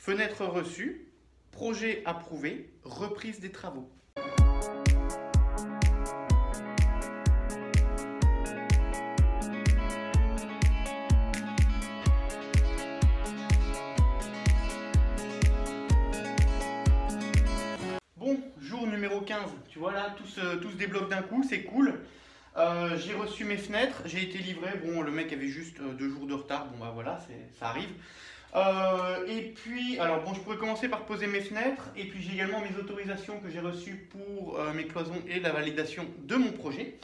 Fenêtre reçue, projet approuvé, reprise des travaux. Bon, jour numéro 15, tu vois là, tout se débloque d'un coup, c'est cool. J'ai reçu mes fenêtres, j'ai été livré. Bon, le mec avait juste 2 jours de retard, bon bah voilà, ça arrive. Et puis, alors bon, je pourrais commencer par poser mes fenêtres, et puis j'ai également mes autorisations que j'ai reçues pour mes cloisons et la validation de mon projet.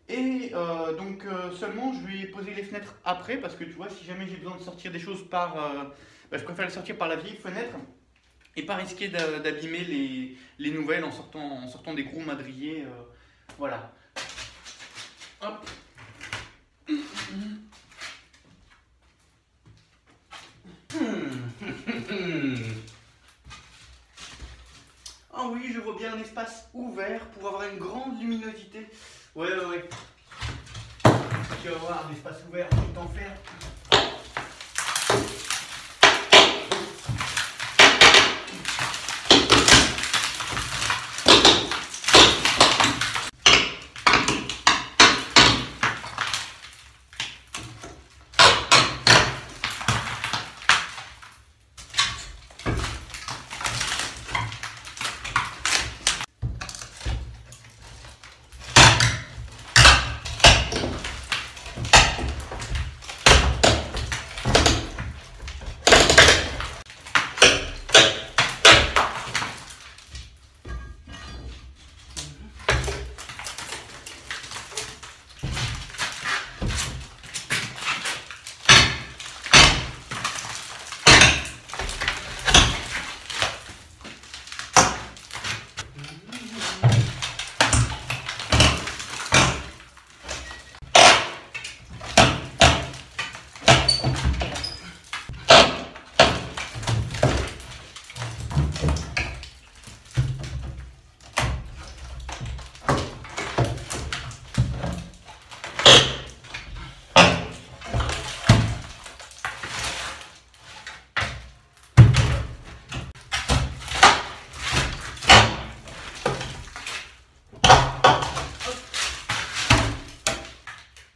Et donc seulement je vais poser les fenêtres après, parce que tu vois, si jamais j'ai besoin de sortir des choses je préfère les sortir par la vieille fenêtre et pas risquer d'abîmer les nouvelles en sortant des gros madriers. Voilà. Hop. Ah oui, je vois bien un espace ouvert pour avoir une grande luminosité. Ouais. Tu vas voir, un espace ouvert, tout en fer.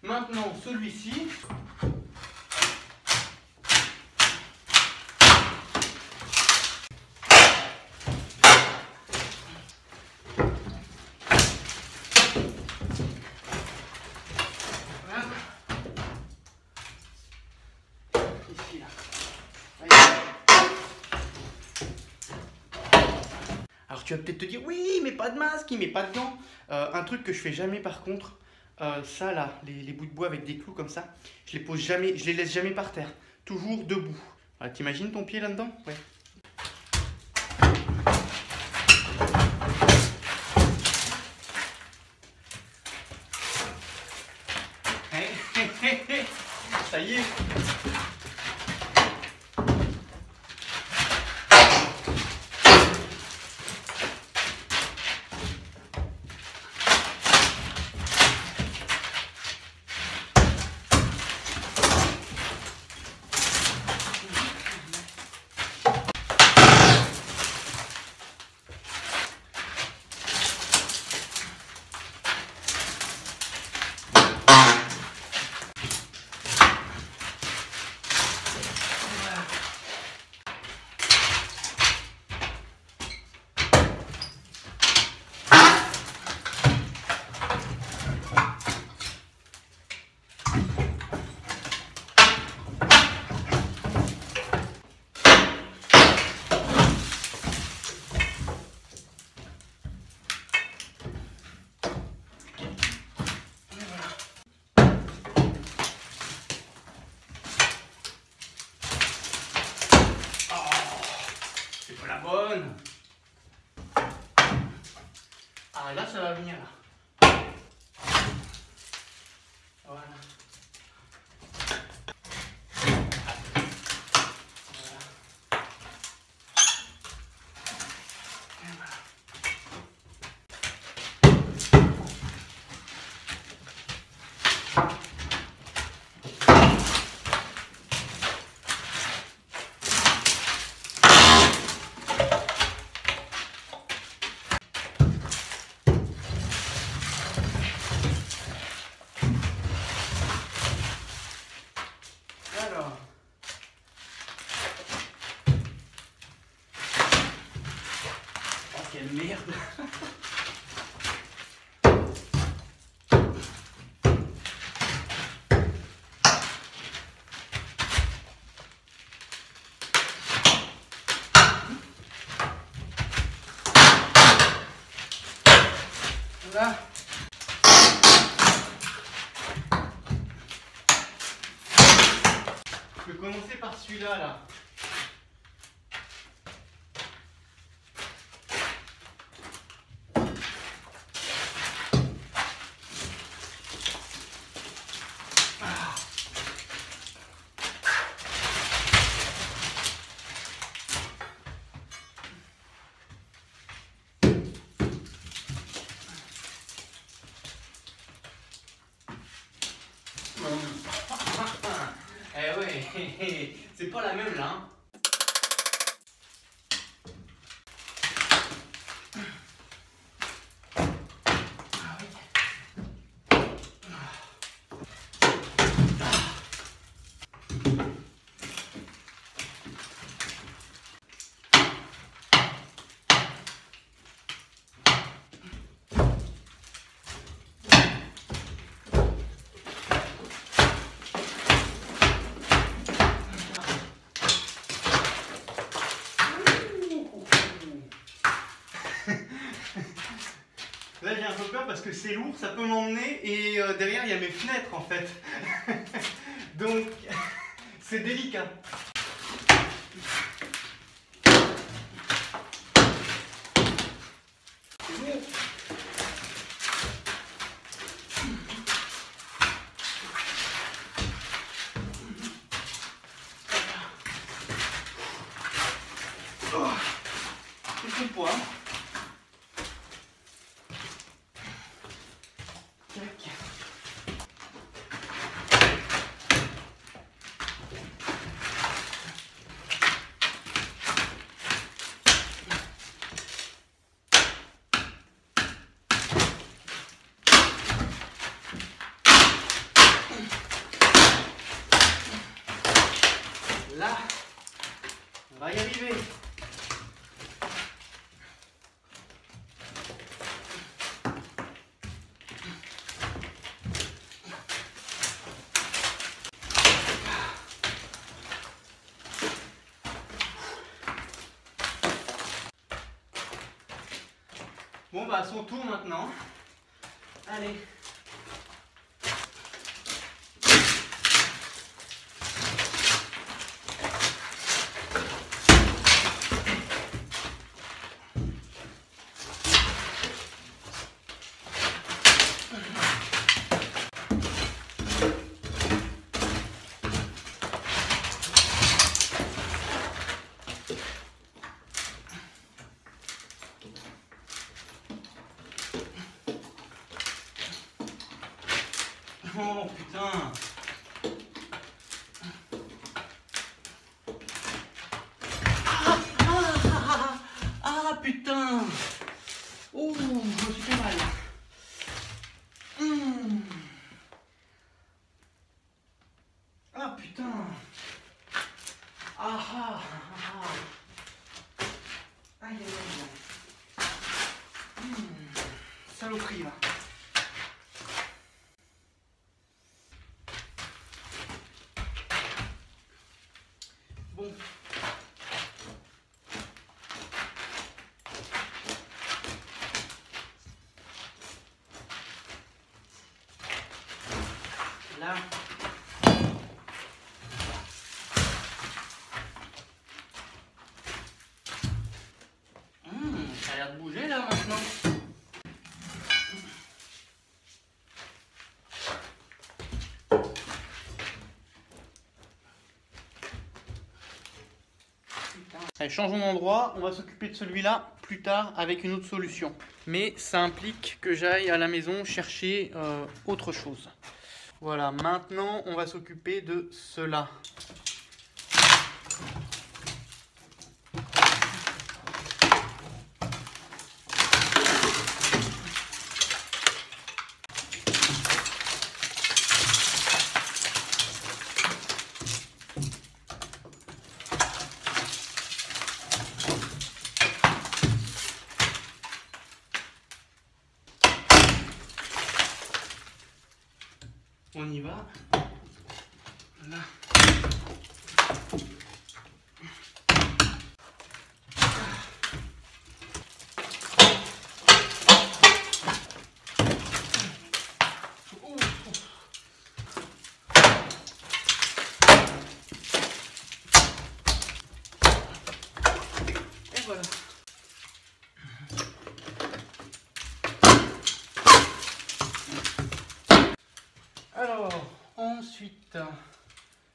Maintenant, celui-ci. Voilà. Ici, là. Alors tu vas peut-être te dire, oui, mais pas de masque, il met pas de gants. Un truc que je fais jamais par contre, ça là, les bouts de bois avec des clous comme ça, je les pose jamais, je les laisse jamais par terre, toujours debout. Voilà, t'imagines ton pied là-dedans? Ouais. Ça y est. La bonne. Ah là ça va venir là. Voilà. quelle merde. Voilà. Je vais commencer par celui-là là. Eh ouais, c'est pas la même là. Hein. Là j'ai un peu peur parce que c'est lourd, ça peut m'emmener et derrière il y a mes fenêtres en fait. Donc c'est délicat. Oh, c'est son poids. Là, on va y arriver. Bon bah à son tour maintenant. Allez. Oh putain. Ah putain. Oh, je me suis fait mal. Ah putain. Aïe aïe aïe. Saloperie là. Bon. Là. Ça a l'air de bouger là maintenant. Allez, changeons d'endroit, on va s'occuper de celui-là plus tard avec une autre solution. Mais ça implique que j'aille à la maison chercher autre chose. Voilà, maintenant on va s'occuper de cela. voilà. Là. Et voilà. Alors, ensuite,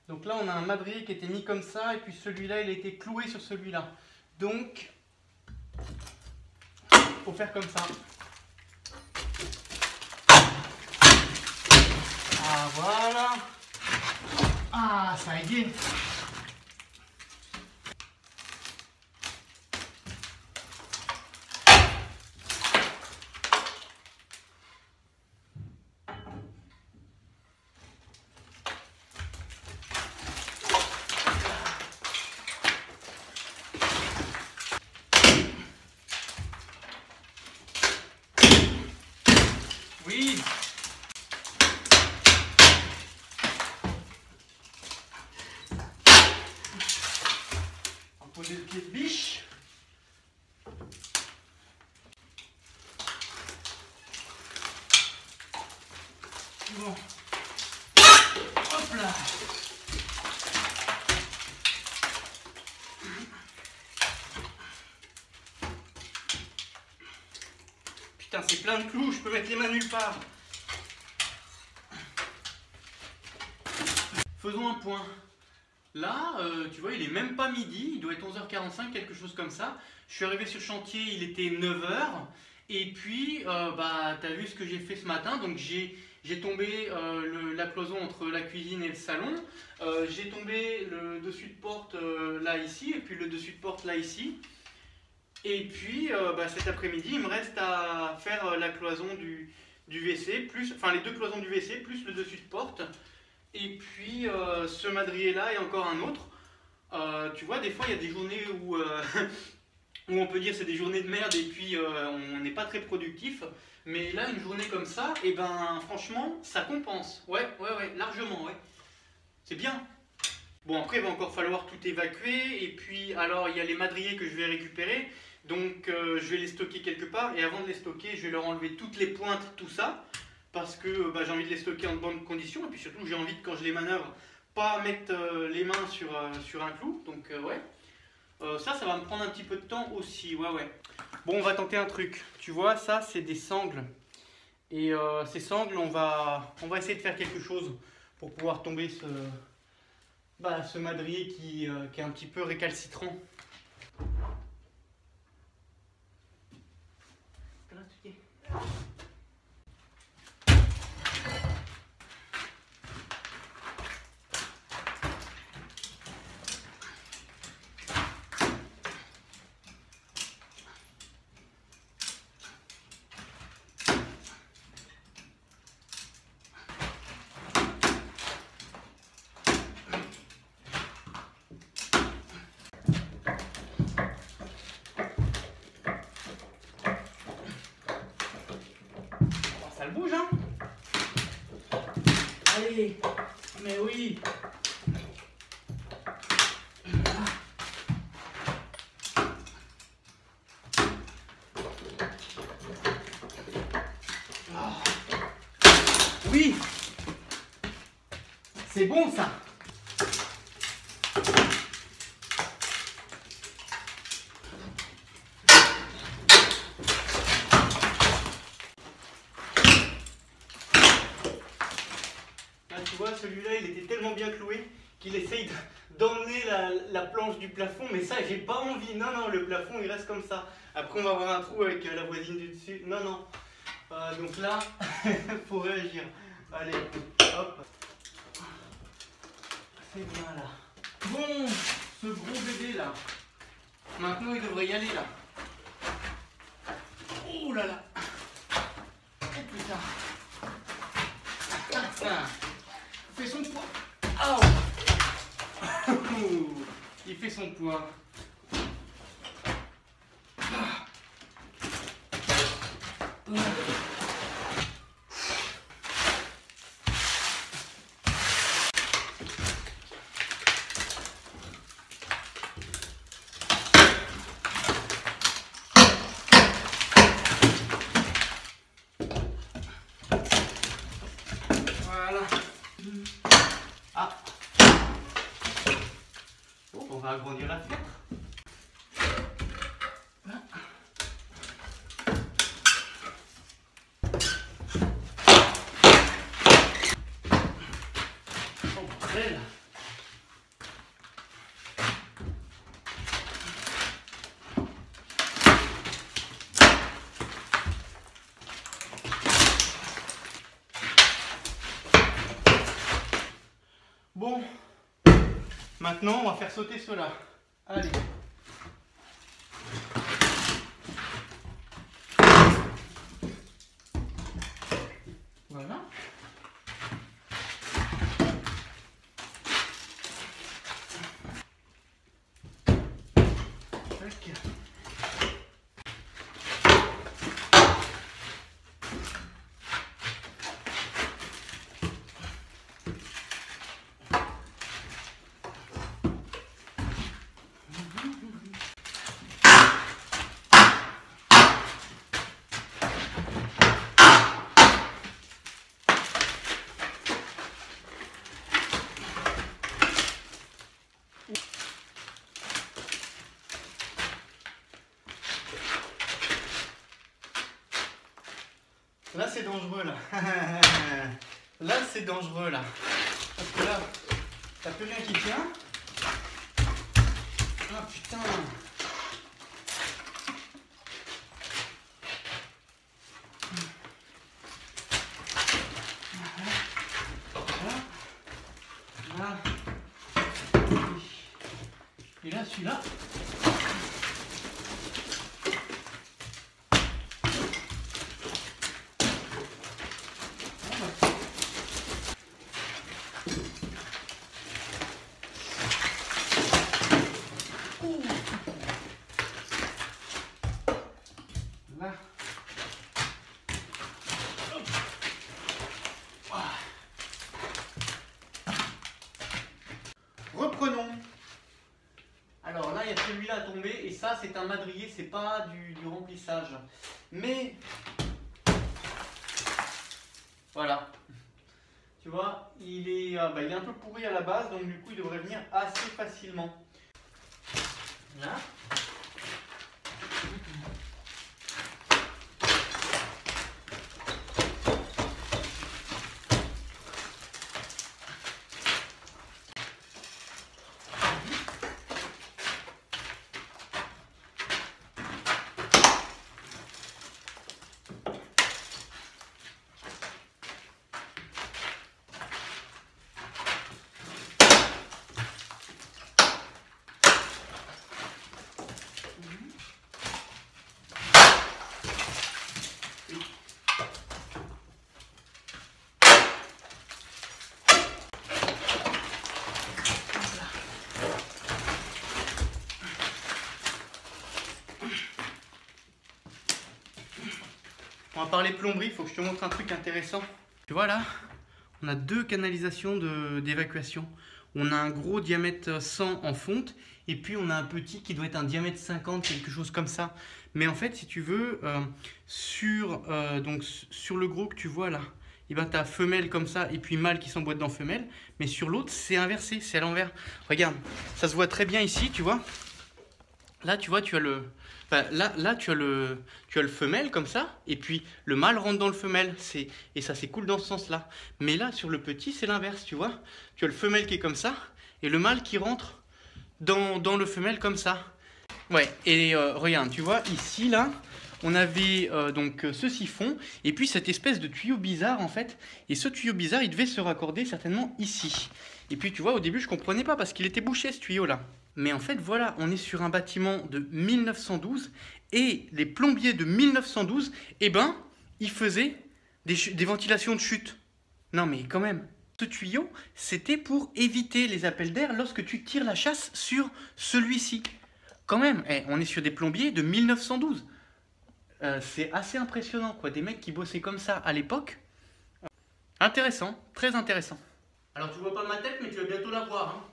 donc là on a un madrier qui était mis comme ça, et puis celui-là il a été cloué sur celui-là. Donc, il faut faire comme ça. Ah voilà. Ah, ça y est. Oui. On va poser le pied de biche. Bon. Hop là. Putain, c'est plein de clous, je peux mettre les mains nulle part. Faisons un point. Là, tu vois, il est même pas midi, il doit être 11h45, quelque chose comme ça. Je suis arrivé sur le chantier, il était 9h. Et puis, bah, tu as vu ce que j'ai fait ce matin. Donc, j'ai tombé la cloison entre la cuisine et le salon. J'ai tombé le dessus de porte là, ici, et puis le dessus de porte là, ici. Et puis, bah, cet après-midi, il me reste à faire la cloison du WC, enfin les deux cloisons du WC, plus le dessus de porte. Et puis, ce madrier-là et encore un autre. Tu vois, des fois, il y a des journées où, où on peut dire c'est des journées de merde et puis on n'est pas très productif. Mais là, une journée comme ça, et ben franchement, ça compense. Ouais, largement, ouais. C'est bien. Bon, après, il va encore falloir tout évacuer. Et puis, alors, il y a les madriers que je vais récupérer. Donc, je vais les stocker quelque part. Et avant de les stocker, je vais leur enlever toutes les pointes, tout ça. Parce que bah, j'ai envie de les stocker en bonnes conditions. Et puis surtout, j'ai envie, quand je les manœuvre, pas mettre les mains sur un clou. Donc, ouais. Ça va me prendre un petit peu de temps aussi. Ouais. Bon, on va tenter un truc. Tu vois, ça, c'est des sangles. Et ces sangles, on va essayer de faire quelque chose pour pouvoir tomber ce madrier qui est un petit peu récalcitrant. Ça le bouge, hein? Allez, mais oui. Oui, c'est bon ça. Tu vois, celui-là, il était tellement bien cloué qu'il essaye d'emmener la planche du plafond, mais ça, j'ai pas envie. Non, le plafond, il reste comme ça. Après, on va avoir un trou avec la voisine du dessus. Non. Donc là, il faut réagir. Allez, hop. C'est bien là. Bon, ce gros bébé là. Maintenant, il devrait y aller là. Oh là là. Oh putain. Il fait son poids. Oh. Il fait son poids. agrandir la fenêtre. Là. Oh bordel. Bon, maintenant on va faire sauter cela. Allez. Voilà. Tac. Là c'est dangereux là. Là c'est dangereux là. Parce que là, t'as plus rien qui tient. Ah putain. Voilà. Et là celui-là. Là. Reprenons. Alors là, il y a celui-là à tomber et ça, c'est un madrier, c'est pas du remplissage. Mais voilà. Tu vois, il est un peu pourri à la base, donc du coup, il devrait venir assez facilement. Là. On va parler plomberie, il faut que je te montre un truc intéressant. Tu vois là, on a deux canalisations d'évacuation. On a un gros diamètre 100 en fonte et puis on a un petit qui doit être un diamètre 50, quelque chose comme ça. Mais en fait, si tu veux, sur le gros que tu vois là, et ben, tu as femelle comme ça et puis mâle qui s'emboîte dans femelle. Mais sur l'autre, c'est inversé, c'est à l'envers. Regarde, ça se voit très bien ici, tu vois. Là, tu vois, tu as le... Là, tu as le femelle comme ça, et puis le mâle rentre dans le femelle, et ça s'écoule dans ce sens-là. Mais là, sur le petit, c'est l'inverse, tu vois. Tu as le femelle qui est comme ça, et le mâle qui rentre dans le femelle comme ça. Ouais, et regarde, tu vois, ici, là, on avait donc ce siphon, et puis cette espèce de tuyau bizarre, en fait. Et ce tuyau bizarre, il devait se raccorder certainement ici. Et puis, tu vois, au début, je ne comprenais pas, parce qu'il était bouché, ce tuyau-là. Mais en fait, voilà, on est sur un bâtiment de 1912 et les plombiers de 1912, eh ben, ils faisaient des ventilations de chute. Non mais quand même, ce tuyau, c'était pour éviter les appels d'air lorsque tu tires la chasse sur celui-ci. Quand même, on est sur des plombiers de 1912. C'est assez impressionnant, quoi, des mecs qui bossaient comme ça à l'époque. Intéressant, très intéressant. Alors tu vois pas ma tête, mais tu vas bientôt la voir, hein.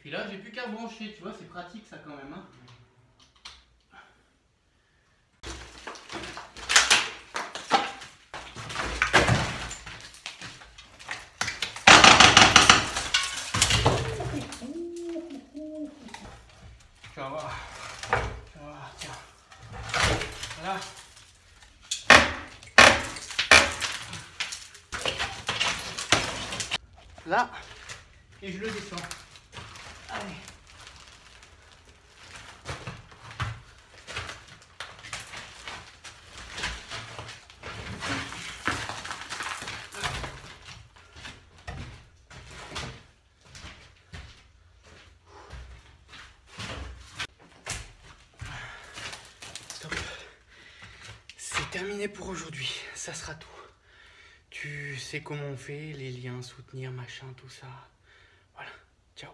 puis là, j'ai plus qu'à brancher, tu vois, c'est pratique ça quand même. Hein. Tu vas voir. Tu vas voir, tiens. Voilà. Là, et je le descends. Allez. Top. C'est terminé pour aujourd'hui, ça sera tout. Tu sais comment on fait, les liens, soutenir, machin, tout ça. Voilà, ciao.